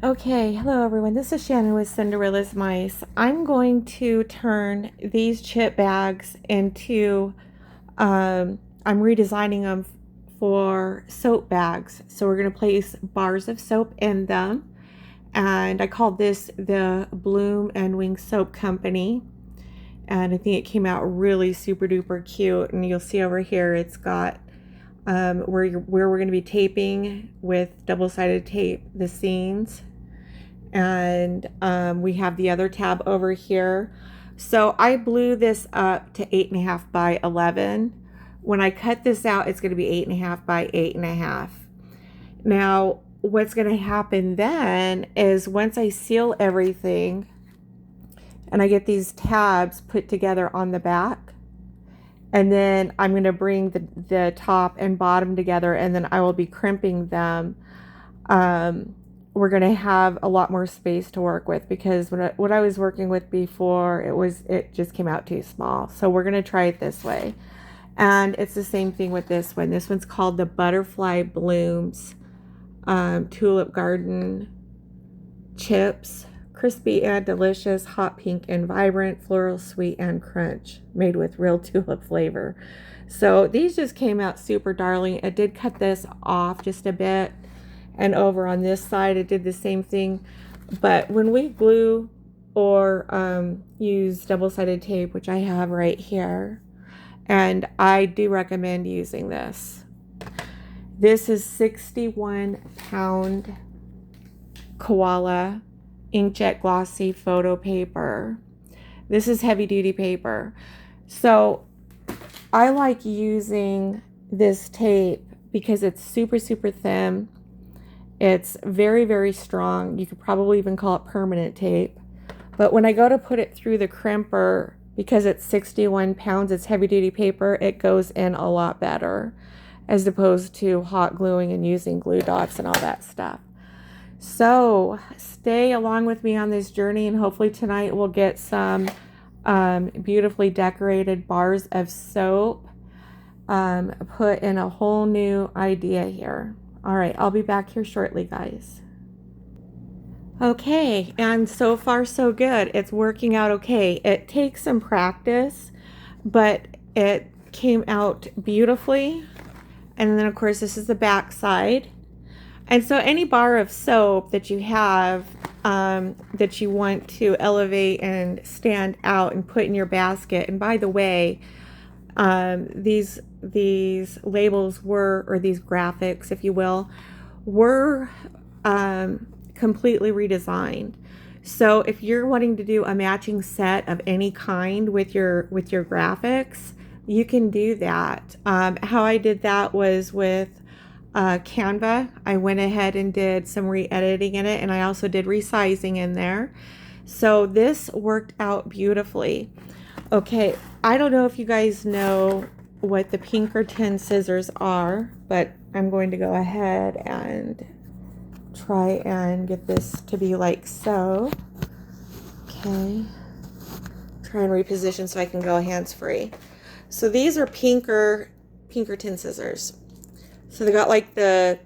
Okay, hello everyone. This is Shannon with Cinderella's Mice. I'm going to turn these chip bags into, I'm redesigning them for soap bags. So we're going to place bars of soap in them. And I called this the Bloom and Wing Soap Company. And I think it came out really super duper cute. And you'll see over here it's got where we're going to be taping with double-sided tape the seams, and we have the other tab over here. So I blew this up to 8.5 by 11. When I cut this out, it's going to be 8.5 by 8.5. Now, what's going to happen then is once I seal everything and I get these tabs put together on the back, and then I'm going to bring the top and bottom together, and then I will be crimping them. We're going to have a lot more space to work with, because what I was working with before, it just came out too small. So we're going to try it this way. And it's the same thing with this one. This one's called the Butterfly Blooms Tulip Garden Chips. Crispy and delicious, hot pink and vibrant, floral, sweet, and crunch, made with real tulip flavor. So these just came out super darling. I did cut this off just a bit, and over on this side it did the same thing. But when we glue or use double-sided tape, which I have right here, and I do recommend using this. This is 61-pound koala inkjet glossy photo paper. This is heavy duty paper. So I like using this tape because it's super, super thin. It's very, very strong. You could probably even call it permanent tape. But when I go to put it through the crimper, because it's 61 pounds, it's heavy duty paper, it goes in a lot better, as opposed to hot gluing and using glue dots and all that stuff. So stay along with me on this journey, and hopefully tonight we'll get some beautifully decorated bars of soap put in a whole new idea here. All right, I'll be back here shortly, guys. Okay, and so far so good. It's working out okay. It takes some practice, but it came out beautifully. And then of course this is the back side. And so any bar of soap that you have that you want to elevate and stand out and put in your basket. And by the way, these labels were, or these graphics, if you will, were completely redesigned. So if you're wanting to do a matching set of any kind with your graphics, you can do that. How I did that was with Canva. I went ahead and did some re-editing in it, and I also did resizing in there. So this worked out beautifully. Okay, I don't know if you guys know what the Pinkerton scissors are, but I'm going to go ahead and try and get this to be like so. Okay, try and reposition so I can go hands-free. So these are Pinkerton scissors. So they got like the,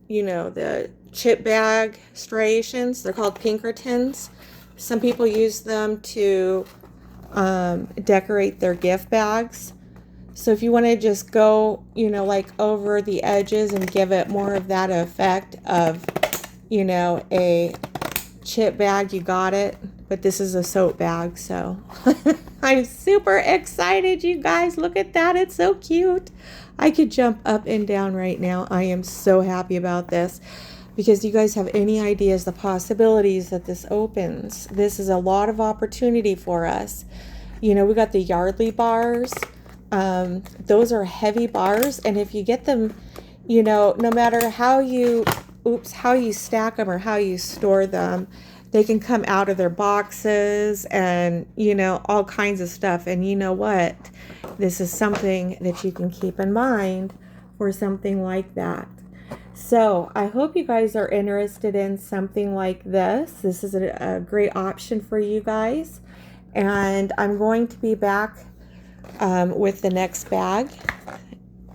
the chip bag striations. They're called Pinkertons. Some people use them to decorate their gift bags. So if you want to just go, like over the edges and give it more of that effect of, a chip bag, you got it. But this is a soap bag, so I'm super excited, you guys. Look at that. It's so cute. I could jump up and down right now. I am so happy about this, because you guys have any ideas the possibilities that this opens. This is a lot of opportunity for us. We got the Yardley bars. Those are heavy bars, and if you get them, no matter how you stack them or how you store them, they can come out of their boxes and, all kinds of stuff. And you know what? This is something that you can keep in mind for something like that. So I hope you guys are interested in something like this. This is a great option for you guys. And I'm going to be back with the next bag.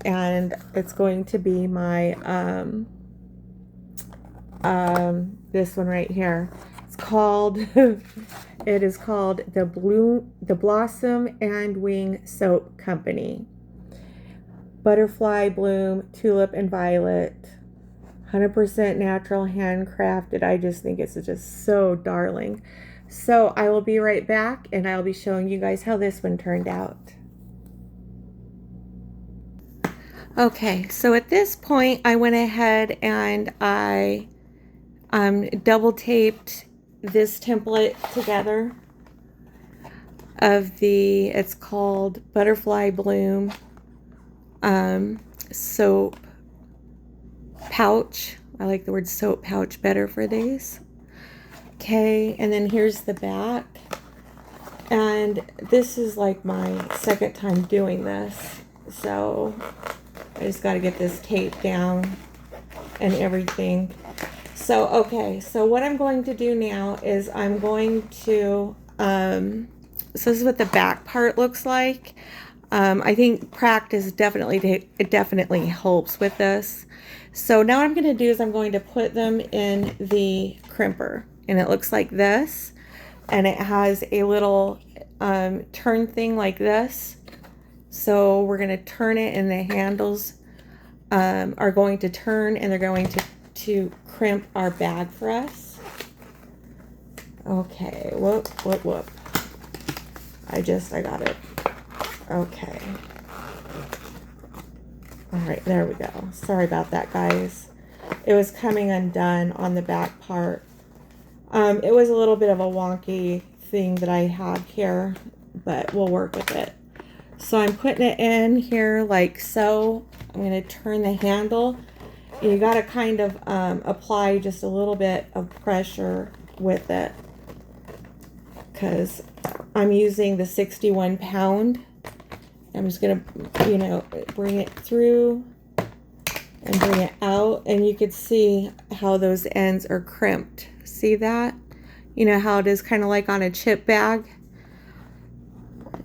And it's going to be my this one right here. It's called, it is called the Blossom and Wing Soap Company. Butterfly Bloom, Tulip, and Violet. 100% natural, handcrafted. I just think it's just so darling. So I will be right back, and I'll be showing you guys how this one turned out. Okay, so at this point, I went ahead and I double taped this template together of the, it's called Butterfly Bloom soap pouch. I like the word soap pouch better for these. Okay, and then here's the back. And this is like my second time doing this. So I just got to get this tape down and everything. So, okay, so what I'm going to do now is I'm going to, so this is what the back part looks like. I think practice it definitely helps with this. So now what I'm going to do is I'm going to put them in the crimper, and it looks like this, and it has a little turn thing like this. So we're going to turn it, and the handles are going to turn, and they're going to crimp our bag for us. Okay, whoop. I got it. Okay. All right, there we go. Sorry about that, guys. It was coming undone on the back part. It was a little bit of a wonky thing that I had here, but we'll work with it. So I'm putting it in here like so. I'm going to turn the handle. You got to kind of apply just a little bit of pressure with it, because I'm using the 61 pound. I'm just going to, bring it through and bring it out. And you could see how those ends are crimped. See that? You know how it is kind of like on a chip bag.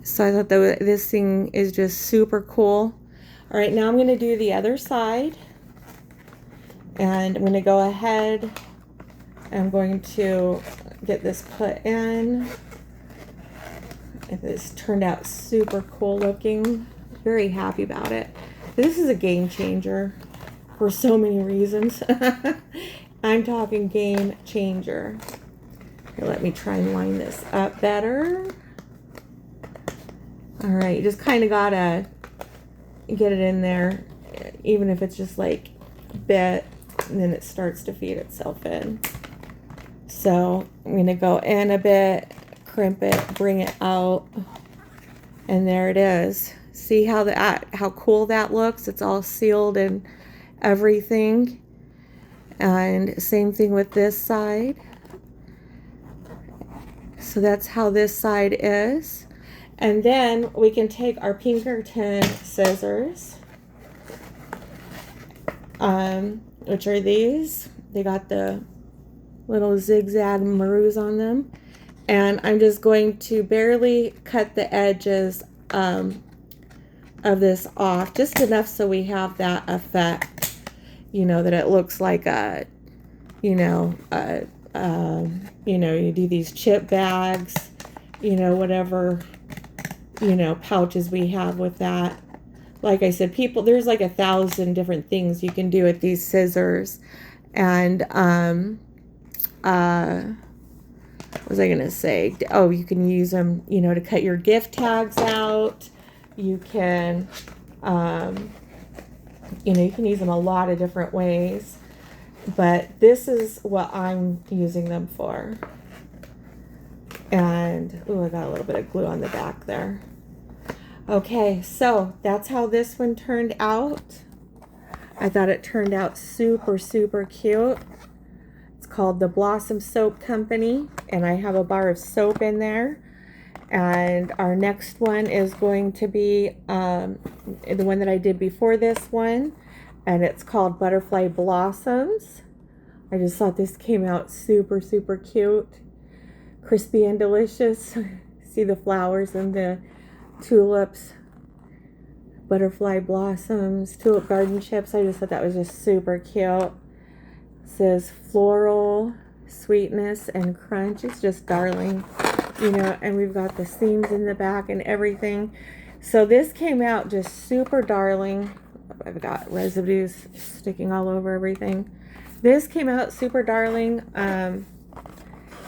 So I thought that this thing is just super cool. All right, now I'm going to do the other side. And I'm going to go ahead. I'm going to get this put in. This turned out super cool looking. Very happy about it. This is a game changer for so many reasons. I'm talking game changer. Here, let me try and line this up better. All right, you just kind of gotta get it in there, even if it's just like a bit, and then it starts to feed itself in. So I'm gonna go in a bit, crimp it, bring it out, and there it is. See how cool that looks? It's all sealed and everything. And same thing with this side. So that's how this side is. And then we can take our Pinkerton scissors, which are these. They got the little zigzag marroos on them. And I'm just going to barely cut the edges of this off, just enough so we have that effect, that it looks like you do these chip bags, whatever, pouches we have with that. Like I said, there's like 1,000 different things you can do with these scissors. And, what was I going to say? Oh, you can use them, to cut your gift tags out. You can, you can use them a lot of different ways. But this is what I'm using them for. And, oh, I got a little bit of glue on the back there. Okay, so that's how this one turned out. I thought it turned out super, super cute. It's called the Blossom Soap Company, and I have a bar of soap in there. And our next one is going to be the one that I did before this one, and it's called Butterfly Blossoms. I just thought this came out super, super cute. Crispy and delicious. See the flowers and the tulips. Butterfly blossoms, tulip garden chips. I just thought that was just super cute. It says floral, sweetness and crunch. It's just darling, you know, and we've got the seams in the back and everything. So this came out just super darling. I've got residues sticking all over everything. This came out super darling.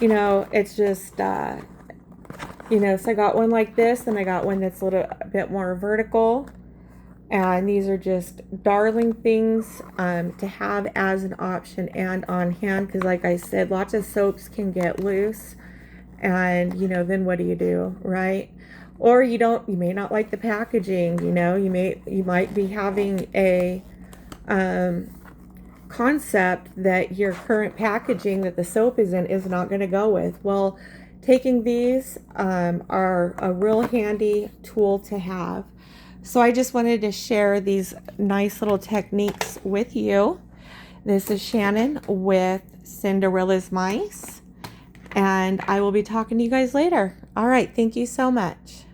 You know, it's just, you know, so I got one like this, and I got one that's a little bit more vertical. And these are just darling things to have as an option and on hand, because like I said, lots of soaps can get loose, and you know, then what do you do, right? Or you may not like the packaging, you know, you might be having a concept that your current packaging that the soap is in is not going to go with. Well, taking these are a real handy tool to have. So I just wanted to share these nice little techniques with you. This is Shannon with Cinderella's Mice, and I will be talking to you guys later. All right, thank you so much.